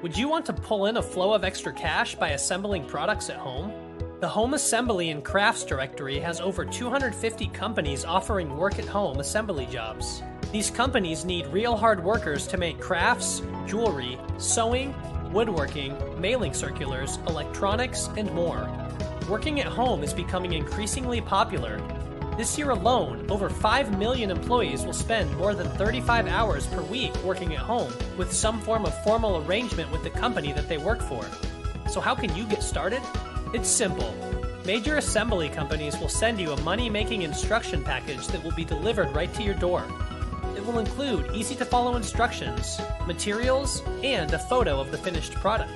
Would you want to pull in a flow of extra cash by assembling products at home? The Home Assembly and Crafts directory has over 250 companies offering work-at-home assembly jobs. These companies need real hard workers to make crafts, jewelry, sewing, woodworking, mailing circulars, electronics, and more. Working at home is becoming increasingly popular. This year alone, over 5 million employees will spend more than 35 hours per week working at home with some form of formal arrangement with the company that they work for. So how can you get started? It's simple. Major assembly companies will send you a money-making instruction package that will be delivered right to your door. It will include easy-to-follow instructions, materials, and a photo of the finished product.